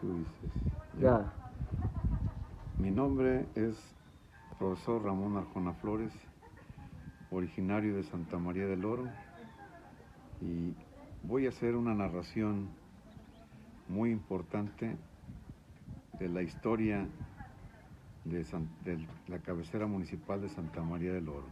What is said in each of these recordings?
Tú dices. Ya. Mi nombre es profesor Ramón Arjona Flores, originario de Santa María del Oro, y voy a hacer una narración muy importante de la historia de la cabecera municipal de Santa María del Oro.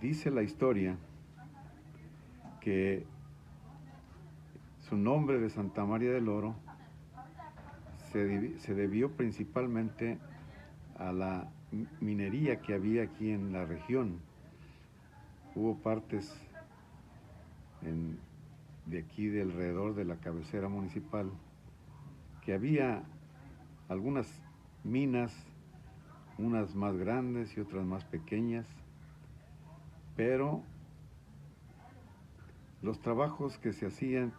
Dice la historia que su nombre de Santa María del Oro se debió principalmente a la minería que había aquí en la región. Hubo partes de aquí, de alrededor de la cabecera municipal, que había algunas minas, unas más grandes y otras más pequeñas, pero los trabajos que se hacían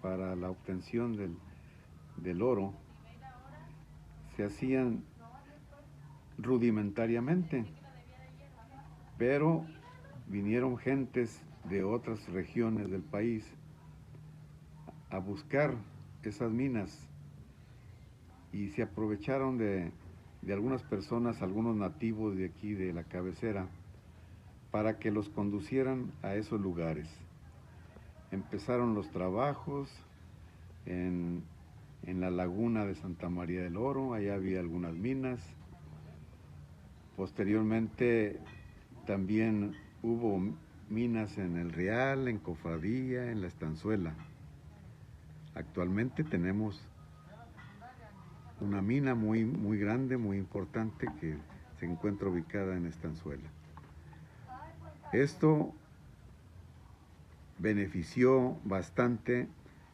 para la obtención del oro se hacían rudimentariamente, pero vinieron gentes de otras regiones del país a buscar esas minas y se aprovecharon de algunas personas, algunos nativos de aquí de la cabecera, para que los conducieran a esos lugares. Empezaron los trabajos en la laguna de Santa María del Oro, allá había algunas minas. Posteriormente también hubo minas en El Real, en Cofradía, en La Estanzuela. Actualmente tenemos una mina muy grande, muy importante, que se encuentra ubicada en Estanzuela. Esto benefició bastante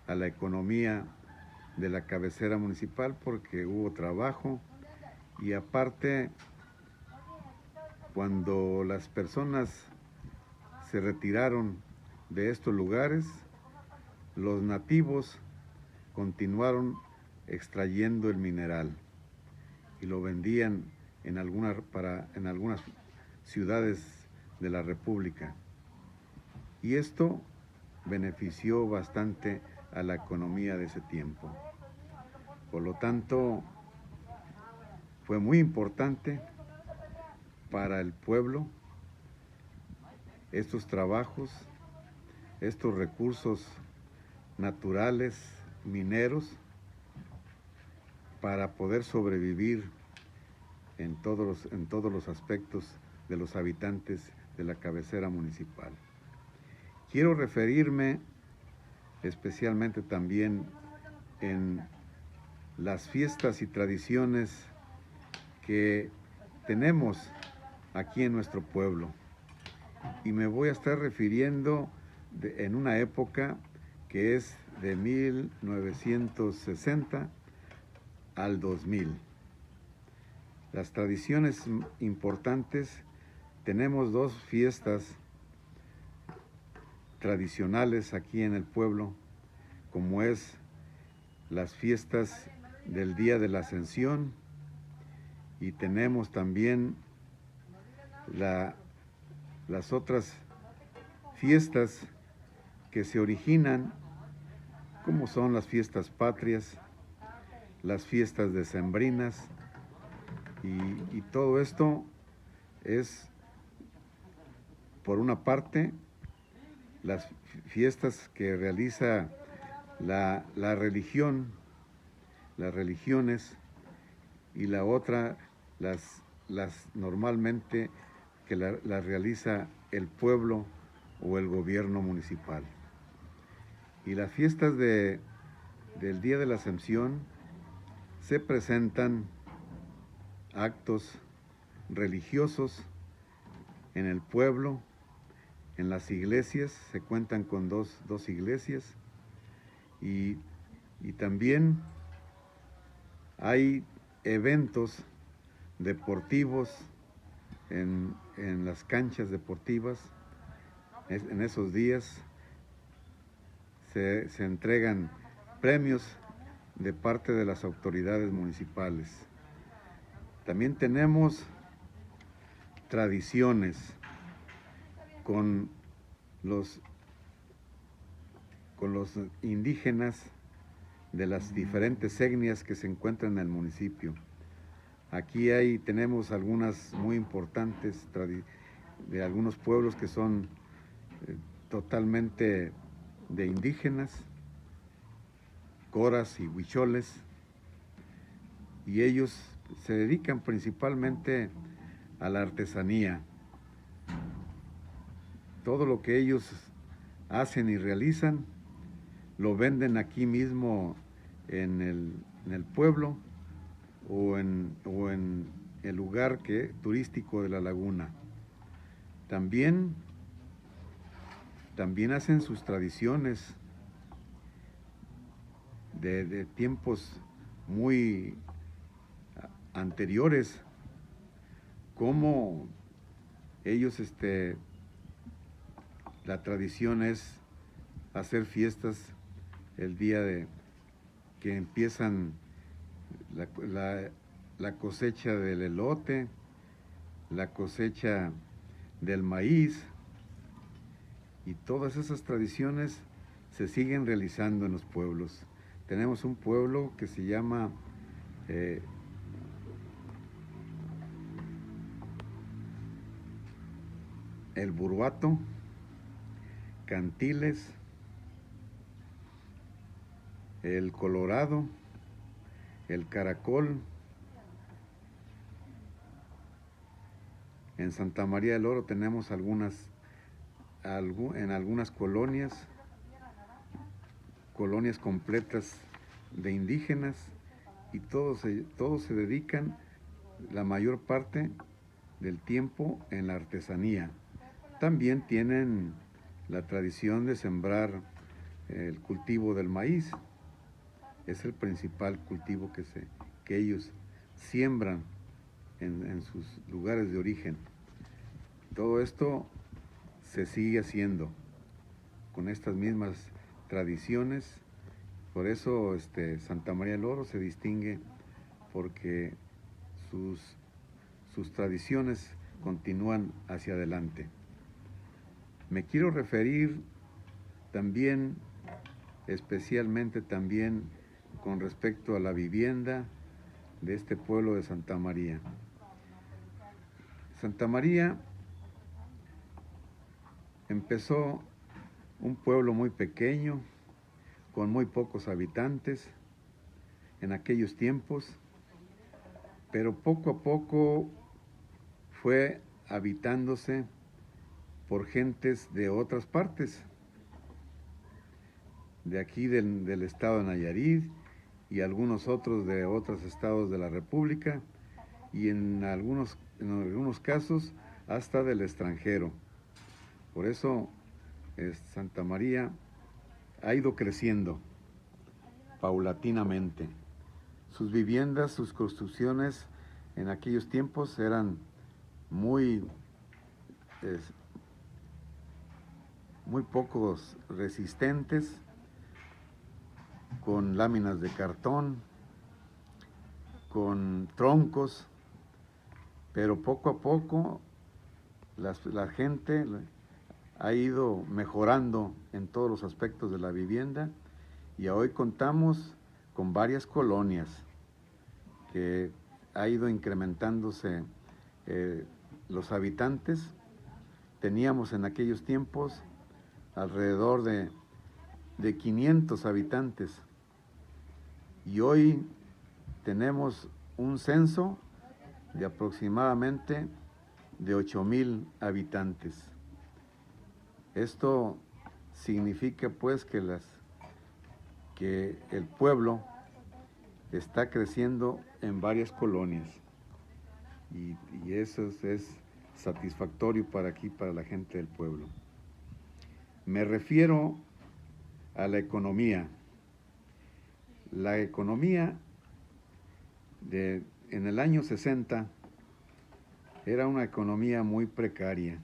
a la economía de la cabecera municipal porque hubo trabajo y aparte, cuando las personas se retiraron de estos lugares, los nativos continuaron extrayendo el mineral y lo vendían en algunas ciudades de la República. Y esto benefició bastante a la economía de ese tiempo. Por lo tanto, fue muy importante para el pueblo estos trabajos, estos recursos naturales, mineros, para poder sobrevivir en todos los aspectos de los habitantes de la cabecera municipal. Quiero referirme especialmente también en las fiestas y tradiciones que tenemos aquí en nuestro pueblo. Y me voy a estar refiriendo en una época que es de 1960 al 2000. Las tradiciones importantes, tenemos dos fiestas tradicionales aquí en el pueblo, como es las fiestas del Día de la Ascensión, y tenemos también las otras fiestas que se originan, como son las fiestas patrias, las fiestas decembrinas, y todo esto es, por una parte, las fiestas que realiza la religión, las religiones, y la otra, las normalmente que las realiza el pueblo o el gobierno municipal. Y las fiestas del Día de la Ascensión se presentan actos religiosos en el pueblo, en las iglesias, se cuentan con dos iglesias, y también hay eventos deportivos en las canchas deportivas. En esos días se entregan premios de parte de las autoridades municipales. También tenemos tradiciones con los indígenas de las diferentes etnias que se encuentran en el municipio. Aquí tenemos algunas muy importantes de algunos pueblos que son totalmente de indígenas, coras y huicholes, y ellos se dedican principalmente a la artesanía. Todo lo que ellos hacen y realizan lo venden aquí mismo en el pueblo o en el lugar turístico de la laguna. También hacen sus tradiciones de tiempos muy anteriores, como ellos, la tradición es hacer fiestas el día que empiezan la cosecha del elote, la cosecha del maíz, y todas esas tradiciones se siguen realizando en los pueblos. Tenemos un pueblo que se llama El Burbato, Cantiles, El Colorado, El Caracol. En Santa María del Oro tenemos en algunas colonias completas de indígenas, y todos se dedican la mayor parte del tiempo en la artesanía. También tienen la tradición de sembrar el cultivo del maíz. Es el principal cultivo que ellos siembran en sus lugares de origen. Todo esto se sigue haciendo con estas mismas tradiciones. Por eso Santa María del Oro se distingue, porque sus tradiciones continúan hacia adelante. Me quiero referir también, especialmente también, con respecto a la vivienda de este pueblo de Santa María. Santa María empezó un pueblo muy pequeño, con muy pocos habitantes en aquellos tiempos, pero poco a poco fue habitándose por gentes de otras partes, de aquí del estado de Nayarit, y algunos otros de otros estados de la República, y en algunos casos hasta del extranjero. Por eso Santa María ha ido creciendo paulatinamente. Sus viviendas, sus construcciones en aquellos tiempos eran muy pocos resistentes, con láminas de cartón, con troncos, pero poco a poco la gente ha ido mejorando en todos los aspectos de la vivienda, y hoy contamos con varias colonias que ha ido incrementándose los habitantes. Teníamos en aquellos tiempos alrededor de 500 habitantes, y hoy tenemos un censo de aproximadamente de 8,000 habitantes. Esto significa pues que el pueblo está creciendo en varias colonias, y eso es satisfactorio para la gente del pueblo. Me refiero a la economía. La economía en el año 60 era una economía muy precaria.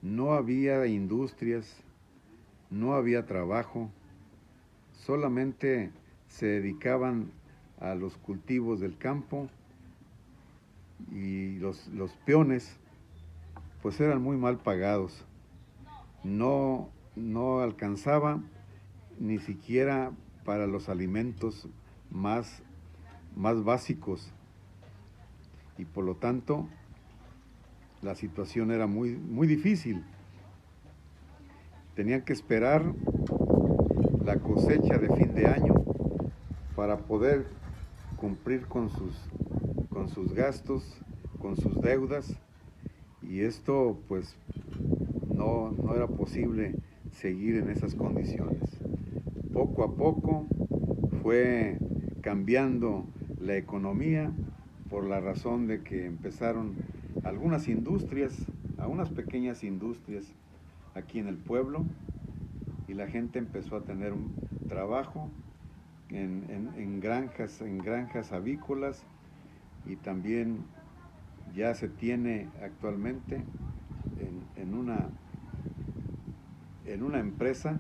No había industrias, no había trabajo, solamente se dedicaban a los cultivos del campo, y los peones pues eran muy mal pagados. No alcanzaba ni siquiera para los alimentos más básicos, y por lo tanto la situación era muy difícil. Tenían que esperar la cosecha de fin de año para poder cumplir con sus gastos, con sus deudas, y esto pues no era posible seguir en esas condiciones. Poco a poco fue cambiando la economía por la razón de que empezaron algunas pequeñas industrias aquí en el pueblo, y la gente empezó a tener un trabajo en granjas avícolas, y también ya se tiene actualmente en una empresa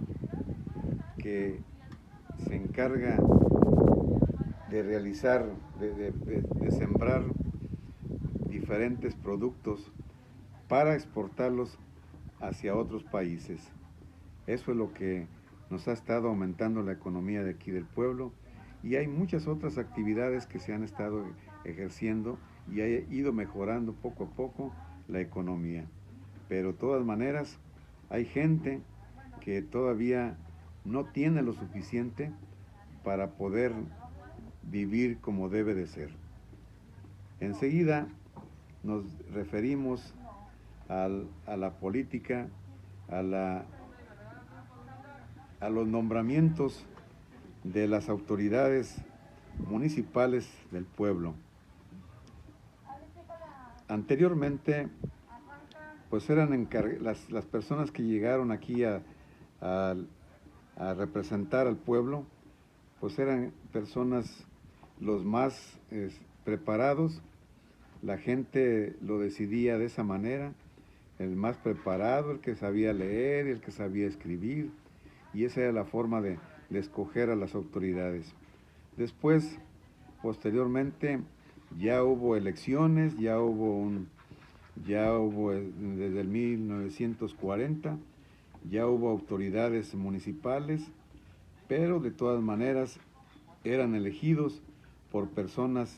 que se encarga de realizar, de sembrar diferentes productos para exportarlos hacia otros países. Eso es lo que nos ha estado aumentando la economía de aquí del pueblo, y hay muchas otras actividades que se han estado ejerciendo y ha ido mejorando poco a poco la economía. Pero de todas maneras hay gente que todavía no tiene lo suficiente para poder vivir como debe de ser. Enseguida nos referimos a la política, a los nombramientos de las autoridades municipales del pueblo. Anteriormente, pues eran las personas que llegaron aquí a representar al pueblo, pues eran personas los más preparados. La gente lo decidía de esa manera: el más preparado, el que sabía leer, el que sabía escribir, y esa era la forma de escoger a las autoridades. Después, posteriormente, ya hubo elecciones, ya hubo desde el 1940, ya hubo autoridades municipales, pero de todas maneras eran elegidos por personas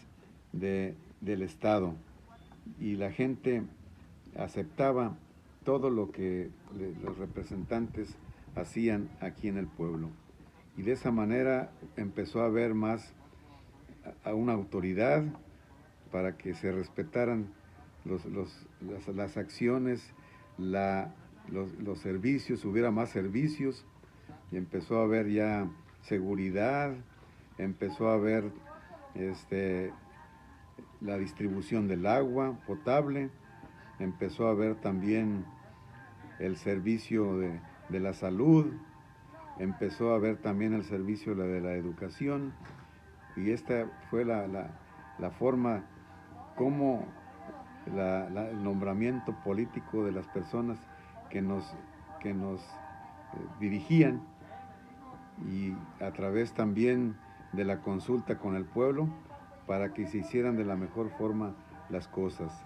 del Estado, y la gente aceptaba todo lo que los representantes hacían aquí en el pueblo. Y de esa manera empezó a haber más a una autoridad para que se respetaran las acciones, los servicios, hubiera más servicios, y empezó a haber ya seguridad, empezó a haber la distribución del agua potable, empezó a haber también el servicio de la salud, empezó a haber también el servicio de la educación, y esta fue la forma como el nombramiento político de las personas que nos dirigían, y a través también de la consulta con el pueblo para que se hicieran de la mejor forma las cosas.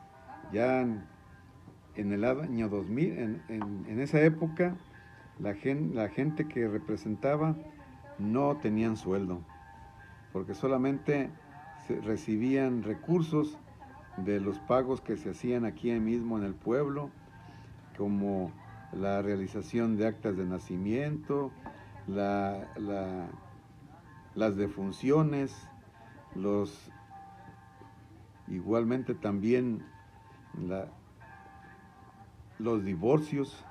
Ya en el año 2000, en esa época, la gente que representaba no tenían sueldo, porque solamente recibían recursos de los pagos que se hacían aquí mismo en el pueblo, como la realización de actas de nacimiento, las defunciones, igualmente también los divorcios,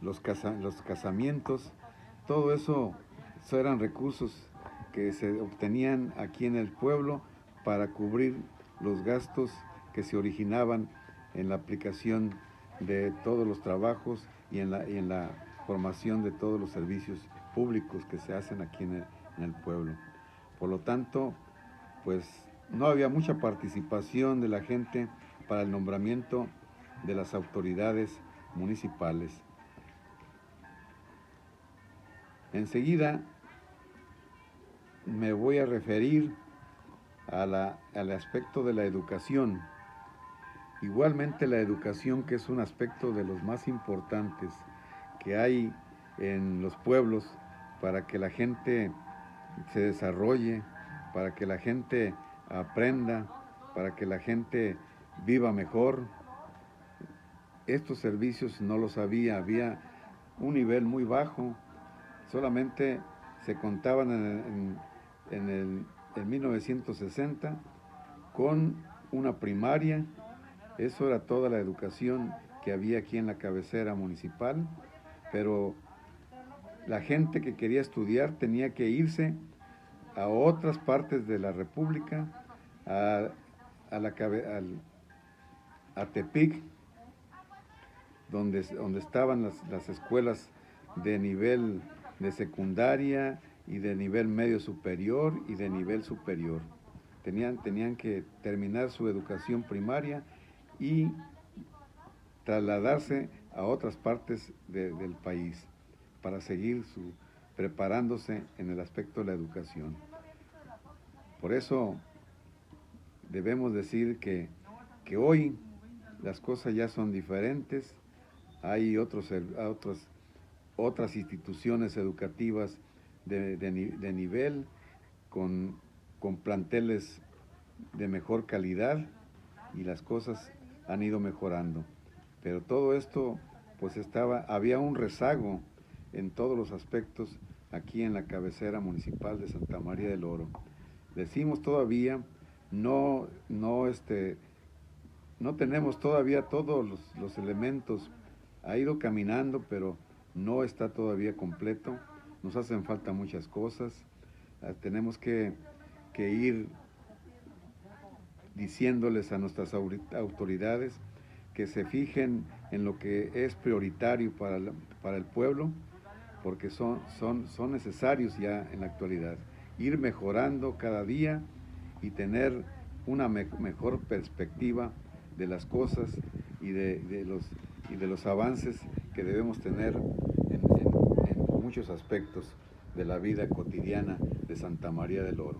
los casamientos. Todo eso eran recursos que se obtenían aquí en el pueblo para cubrir los gastos que se originaban en la aplicación de todos los trabajos y en la formación de todos los servicios públicos que se hacen aquí en el pueblo. Por lo tanto, pues no había mucha participación de la gente para el nombramiento de las autoridades municipales. Enseguida me voy a referir al aspecto de la educación. Igualmente la educación, que es un aspecto de los más importantes que hay en los pueblos, para que la gente se desarrolle, para que la gente aprenda, para que la gente viva mejor. Estos servicios no los había un nivel muy bajo, solamente se contaban en 1960 con una primaria. Eso era toda la educación que había aquí en la cabecera municipal, pero la gente que quería estudiar tenía que irse a otras partes de la República, a Tepic, donde estaban las escuelas de nivel de secundaria y de nivel medio superior y de nivel superior. Tenían que terminar su educación primaria y trasladarse a otras partes del país para seguir preparándose en el aspecto de la educación. Por eso debemos decir que hoy las cosas ya son diferentes. Hay otras instituciones educativas de nivel, con planteles de mejor calidad, y las cosas han ido mejorando. Pero todo esto, pues había un rezago en todos los aspectos aquí en la cabecera municipal de Santa María del Oro. Decimos todavía, no tenemos todavía todos los elementos. Ha ido caminando, pero no está todavía completo. Nos hacen falta muchas cosas. Tenemos que ir diciéndoles a nuestras autoridades que se fijen en lo que es prioritario para el pueblo, porque son necesarios ya en la actualidad. Ir mejorando cada día y tener una mejor perspectiva de las cosas y de los avances que debemos tener en muchos aspectos de la vida cotidiana de Santa María del Oro.